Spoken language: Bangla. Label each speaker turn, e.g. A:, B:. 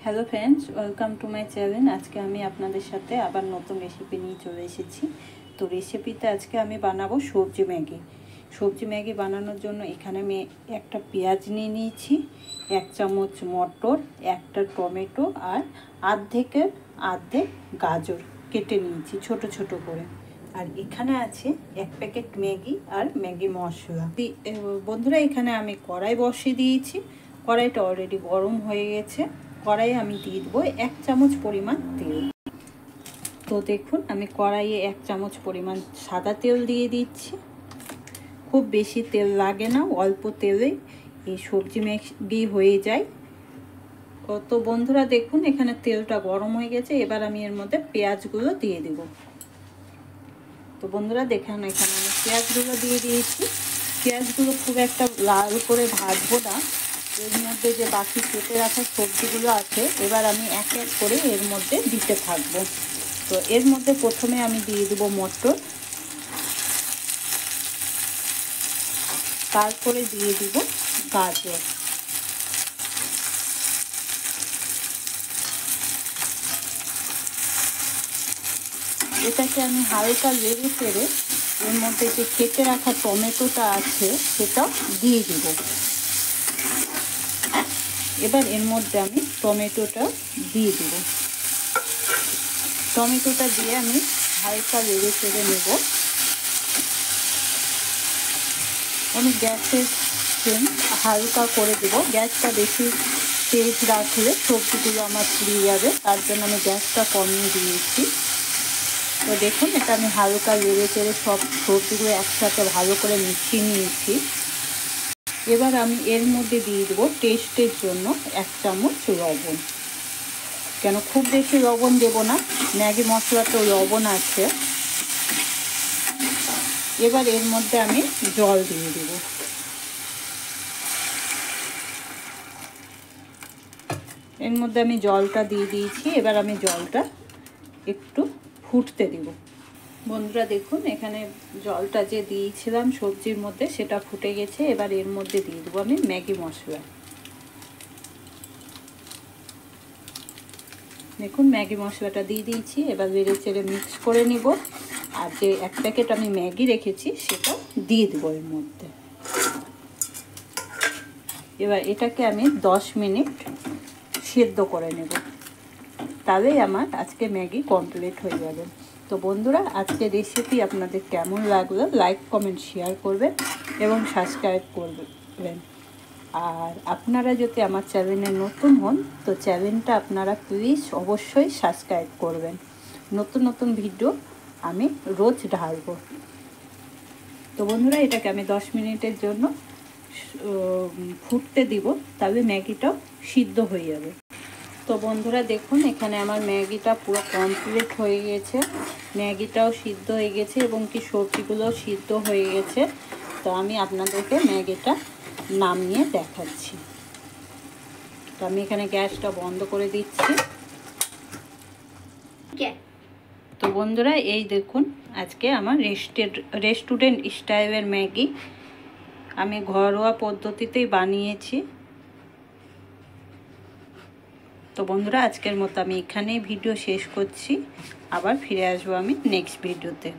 A: Hello friends, welcome to my channel. আজকে আমি আপনাদের সাথে আবার নতুন রেসিপি নিয়ে চলে এসেছি। তো রেসিপিতে আজকে আমি বানাবো সবজি ম্যাগি। সবজি ম্যাগি বানানোর জন্য এখানে আমি একটা পেঁয়াজ নিয়ে নিয়েছি, 1 চামচ মটর, একটা টমেটো আর অর্ধেক গাজর কেটে নিয়েছি ছোট ছোট করে। আর এখানে আছে 1 প্যাকেট ম্যাগি আর ম্যাগি মশলা। বন্ধুরা, এখানে আমি কড়াই বসিয়ে দিয়েছি। কড়াইটা অলরেডি গরম হয়ে গেছে। কড়াইয়ে আমি দিয়ে দেবো 1 চামচ পরিমাণ তেল। তো দেখুন, আমি কড়াইয়ে 1 চামচ পরিমাণ সাদা তেল দিয়ে দিচ্ছি। খুব বেশি তেল লাগে না, অল্প তেলে এই সবজি ম্যাগি হয়ে যায়। তো বন্ধুরা দেখুন, এখানে তেলটা গরম হয়ে গেছে। এবার আমি এর মধ্যে পেঁয়াজগুলো দিয়ে দেব। তো বন্ধুরা দেখেন, এখানে আমি পেঁয়াজগুলো দিয়ে দিয়েছি। পেঁয়াজগুলো খুব একটা লাল করে ভাজবো না। এর মধ্যে যে বাকি কেটে রাখা সবজিগুলো আছে, এবার আমি এক এক করে এর মধ্যে দিতে থাকবো। তো এর মধ্যে প্রথমে আমি দিয়ে দেবো মটর, তারপরে দিয়ে দিব গাজর, এটাকে আমি হালকা নেড়ে চেড়ে এর মধ্যে যে কেটে রাখা টমেটোটা আছে সেটা দিয়ে দিব। এবার এর মধ্যে আমি টমেটোটা দিয়ে দিব। টমেটোটা দিয়ে আমি হালকা নেড়ে চেড়ে নেব। আমি গ্যাসের ফ্লেম হালকা করে দেবো। গ্যাসটা বেশি তেজ রাখলে সবজিগুলো আমার পুড়ে যাবে, তার জন্য আমি গ্যাসটা কমিয়ে দিয়েছি। তো দেখুন, এটা আমি হালকা নেড়ে চেড়ে সব সবজিগুলো একসাথে ভালো করে মিশিয়ে নিয়েছি। এবার আমি এর মধ্যে দিয়ে দেবো টেস্টের জন্য 1 চামচ লবণ। কেন খুব বেশি লবণ দেব না, ম্যাগি মশলাতেও লবণ আছে। এবার এর মধ্যে আমি জল দিয়ে দেব। এর মধ্যে আমি জলটা দিয়ে দিয়েছি। এবার আমি জলটা একটু ফুটতে দেব। বন্ধুরা দেখুন, এখানে জলটা যে দিয়েছিলাম সবজির মধ্যে সেটা ফুটে গেছে। এবার এর মধ্যে দিয়ে দেবো আমি ম্যাগি মশলা। দেখুন, ম্যাগি মশলাটা দিয়ে দিয়েছি। এবার নেড়ে চেড়ে মিক্স করে নিব। আর যে 1 প্যাকেট আমি ম্যাগি রেখেছি সেটা দিয়ে দেবো এর মধ্যে। এবার এটাকে আমি 10 মিনিট সেদ্ধ করে নেব, তাহলেই আমার আজকে ম্যাগি কমপ্লিট হয়ে যাবে। তো বন্ধুরা, আজকে রেসিপি আপনাদের কেমন লাগলো লাইক কমেন্ট শেয়ার করবেন এবং সাবস্ক্রাইব করবেন। আর আপনারা যদি আমার চ্যানেলে নতুন হন তো চ্যানেলটা আপনারা প্লিজ অবশ্যই সাবস্ক্রাইব করবেন। নতুন নতুন ভিডিও আমি রোজ ঢালব। তো বন্ধুরা, এটাকে আমি 10 মিনিটের জন্য ফুটতে দিব, তাহলে ম্যাগিটাও সিদ্ধ হয়ে যাবে। তো বন্ধুরা দেখুন, এখানে আমার ম্যাগিটা পুরো কমপ্লিট হয়ে গেছে। ম্যাগিটাও সিদ্ধ হয়ে গেছে এবং কি সবজিগুলোও সিদ্ধ হয়ে গেছে। তো আমি আপনাদেরকে ম্যাগিটা নামিয়ে দেখাচ্ছি। তো আমি এখানে গ্যাসটা বন্ধ করে দিচ্ছি। তো বন্ধুরা, এই দেখুন, আজকে আমার রেস্টুরেন্ট স্টাইলের ম্যাগি আমি ঘরোয়া পদ্ধতিতেই বানিয়েছি। তো বন্ধুরা, আজকের মতো আমি এখানেই ভিডিও শেষ করছি। আবার ফিরে আসবো আমি নেক্সট ভিডিওতে।